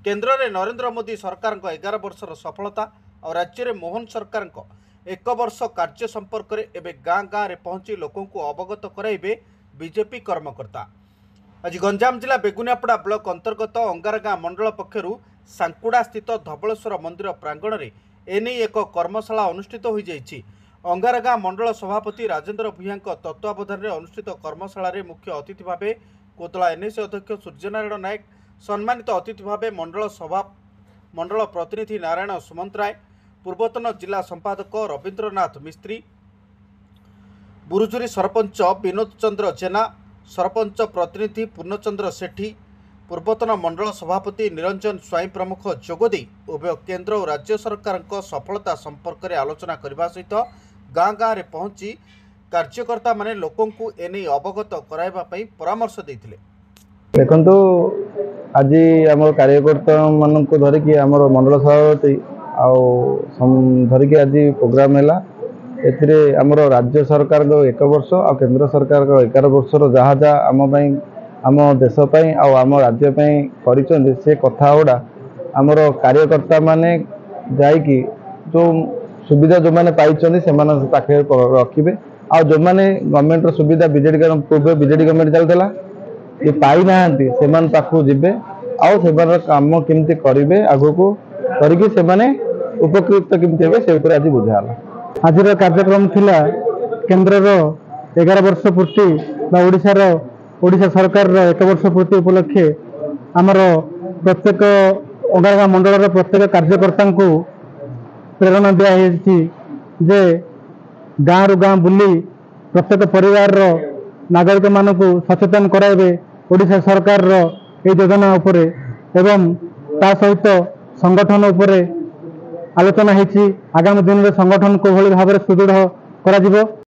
केन्द्र में नरेंद्र मोदी सरकार 11 वर्षर सफलता और राज्य में मोहन सरकार 1 वर्ष कार्य संपर्क में एवं गाँ गाँव में पहुंची लोकों को अवगत कराइबे बीजेपी कर्मकर्ता। आज गंजाम जिला बेगुनियापड़ा ब्लॉक अंतर्गत अंगारगाँ मंडल पक्षर सांकुड़ा स्थित धबलेश्वर मंदिर प्रांगण में एने एक कर्मशाला अनुष्ठित हो जाइछि। अंगारगाँ मंडल सभापति राजेन्द्र भूया तत्वावधान में अनुष्ठित कर्मशाला रे मुख्य अतिथि भाव कोतला एनएसी अध्यक्ष सूर्यनारायण नायक, सम्मानित अतिथि भाव मंडल प्रतिनिधि नारायण सुमंतराय, पूर्वतन जिला संपादक रवींद्रनाथ मिस्त्री, बुरुजुरी सरपंच विनोद चंद्र जेना, सरपंच प्रतिनिधि पूर्णचंद्र सेठी, पूर्वतन मंडल सभापति निरंजन स्वाई प्रमुख जोगदे उभय केन्द्र और राज्य सरकार सफलता संपर्क में आलोचना करने सहित गाँ गाँव में पहुंची कार्यकर्ता माने लोकों को एने अवगत कराइबा पई परामर्श देथिले। देखंतु आज आम कार्यकर्ता मान को धरिकी आम मंडल सभापति धरिकी आज प्रोग्राम है। एथिरे आमर राज्य सरकार 1 वर्ष और केंद्र सरकार 11 वर्षर जहाँ जहाँ आम देशपाई आम राज्य कर से कथा गुड़ा आमर कार्यकर्ता माने जाइकी जो सुविधा जो मैंने पाई से पाखे रखिए आ जो मैंने गवर्नमेंट सुविधा बीजेडी पूर्व बीजेडी गवर्नमेंट चलता ये पाई ना से पाखु जीवे आउ काम केमती करेंगे आग को करके उपकृत केमती हे से आज बुझाला। आज कार्यक्रम थिला केन्द्र 11 वर्ष पूर्ति ओडिशा सरकार 1 वर्ष पूर्ति उपलक्षे आमर प्रत्येक अंगारगाँ मंडल प्रत्येक कार्यकर्ता को प्रेरणा दिखाई जे गाँ रु गाँ बुली प्रत्येक परिवार नागरिक मान को सचेतन कराइबे ओडिशा सरकार ये योजना उपरे एवं ता सहित संगठन उपरे आलोचना होती। आगामी दिन में संगठन को भली भाव सुदृढ़ करा जिवो।